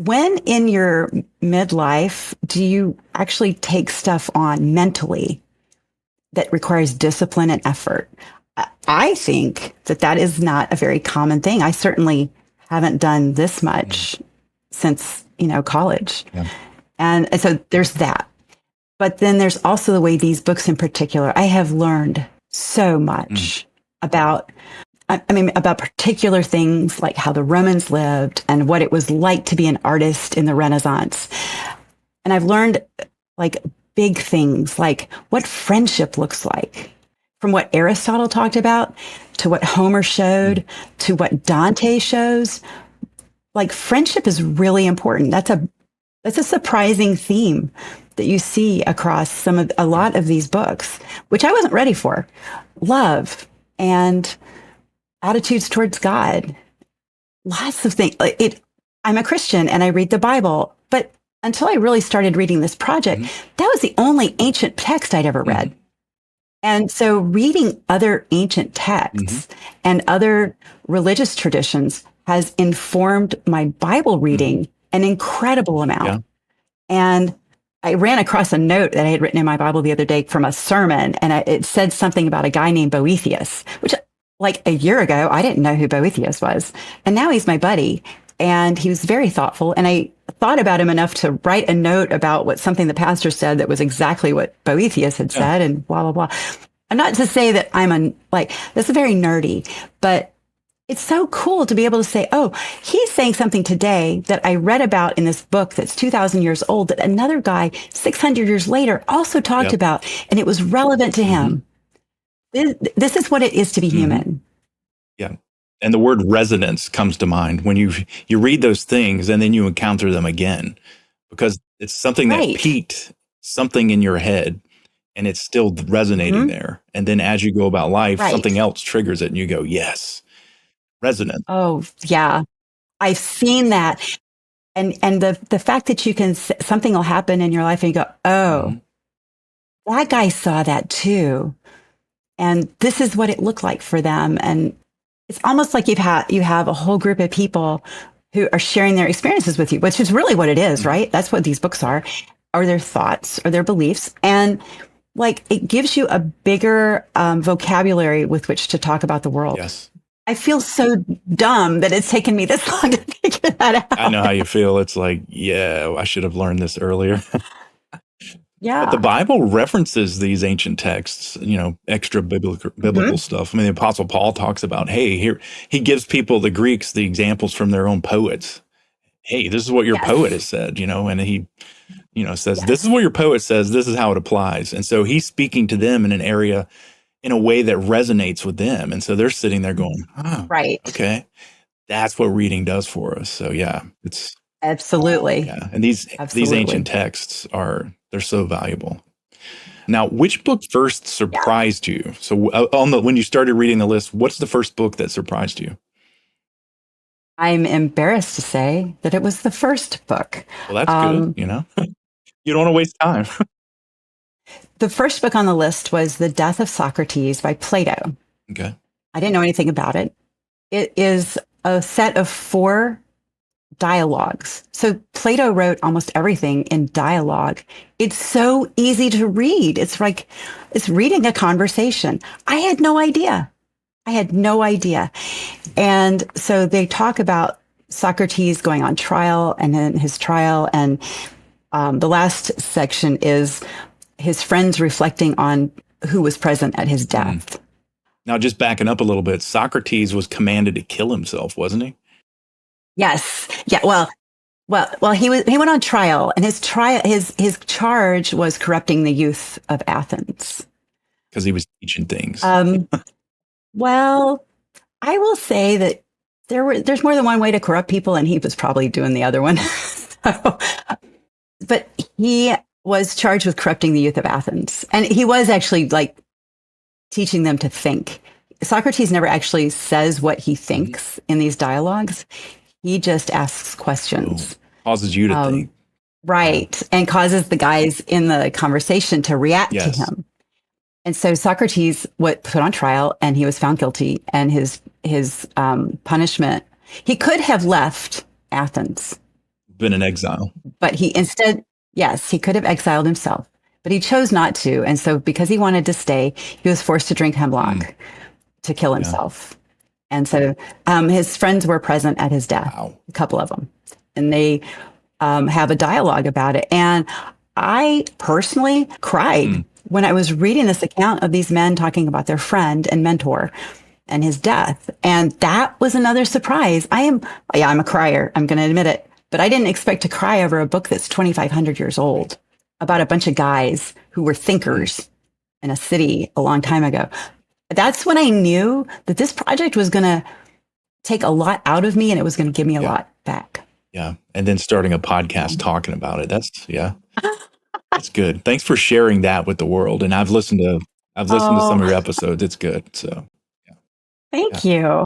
When in your midlife do you actually take stuff on mentally that requires discipline and effort? I think that that is not a very common thing. I certainly haven't done this Mm. much since, college. Yeah. And so there's that. But then there's also the way these books in particular, I have learned so Mm. much about, about particular things like how the Romans lived and what it was like to be an artist in the Renaissance. And I've learned like big things like what friendship looks like, from what Aristotle talked about to what Homer showed to what Dante shows. Like friendship is really important. That's a surprising theme that you see across a lot of these books, which I wasn't ready for. Love and attitudes towards God, lots of things. I'm a Christian and I read the Bible, but until I really started reading this project, that was the only ancient text I'd ever read. And so reading other ancient texts and other religious traditions has informed my Bible reading an incredible amount. Yeah. And I ran across a note that I had written in my Bible the other day from a sermon, and it said something about a guy named Boethius, which like a year ago, I didn't know who Boethius was. And now he's my buddy, and he was very thoughtful. And I thought about him enough to write a note about something the pastor said that was exactly what Boethius had said, and blah, blah, blah. And not to say that this is very nerdy, but it's so cool to be able to say, oh, he's saying something today that I read about in this book that's 2,000 years old that another guy 600 years later also talked about, and it was relevant to him. This is what it is to be human. Yeah. And the word resonance comes to mind when you read those things and then you encounter them again, because it's something that peaked something in your head and it's still resonating there. And then as you go about life, something else triggers it and you go, yes, resonance. Oh, yeah. I've seen that. And the fact that you can, something will happen in your life and you go, oh, that guy saw that too. And this is what it looked like for them. And it's almost like you have a whole group of people who are sharing their experiences with you, which is really what it is, right? That's what these books are, or their thoughts or their beliefs. And like, it gives you a bigger vocabulary with which to talk about the world. Yes. I feel so dumb that it's taken me this long to figure that out. I know how you feel. It's like, yeah, I should have learned this earlier. Yeah. But the Bible references these ancient texts, extra biblical stuff. I mean, the Apostle Paul talks about, hey, here he gives people, the Greeks, the examples from their own poets. Hey, this is what your poet has said, and he, says, this is what your poet says. This is how it applies. And so he's speaking to them in an area in a way that resonates with them. And so they're sitting there going, oh, okay, that's what reading does for us. So yeah, it's absolutely. Yeah. And these ancient texts they're so valuable. Now, which book first surprised you? So when you started reading the list, what's the first book that surprised you? I'm embarrassed to say that it was the first book. Well, that's good. You don't want to waste time. The first book on the list was The Death of Socrates by Plato. Okay. I didn't know anything about it. It is a set of 4 dialogues. So Plato wrote almost everything in dialogue. It's so easy to read. It's like, it's reading a conversation. I had no idea. And so they talk about Socrates going on trial and then his trial. And the last section is his friends reflecting on who was present at his death. Now, just backing up a little bit, Socrates was commanded to kill himself, wasn't he? Yes. Yeah. Well, he went on trial, and his charge was corrupting the youth of Athens. Because he was teaching things. Well, I will say that there's more than one way to corrupt people, and he was probably doing the other one. But he was charged with corrupting the youth of Athens, and he was actually like teaching them to think. Socrates never actually says what he thinks in these dialogues. He just asks questions. Causes you to think. Right. And causes the guys in the conversation to react to him. And so Socrates was put on trial and he was found guilty, and his punishment, he could have left Athens. Been in exile. But he instead, yes, he could have exiled himself, but he chose not to. And so because he wanted to stay, he was forced to drink hemlock to kill himself. And so his friends were present at his death, a couple of them, and they have a dialogue about it. And I personally cried when I was reading this account of these men talking about their friend and mentor and his death. And that was another surprise. I'm a crier. I'm going to admit it. But I didn't expect to cry over a book that's 2,500 years old about a bunch of guys who were thinkers in a city a long time ago. That's when I knew that this project was going to take a lot out of me and it was going to give me a lot back. Yeah. And then starting a podcast talking about it. That's good. Thanks for sharing that with the world. And I've listened to some of your episodes. It's good. So thank you.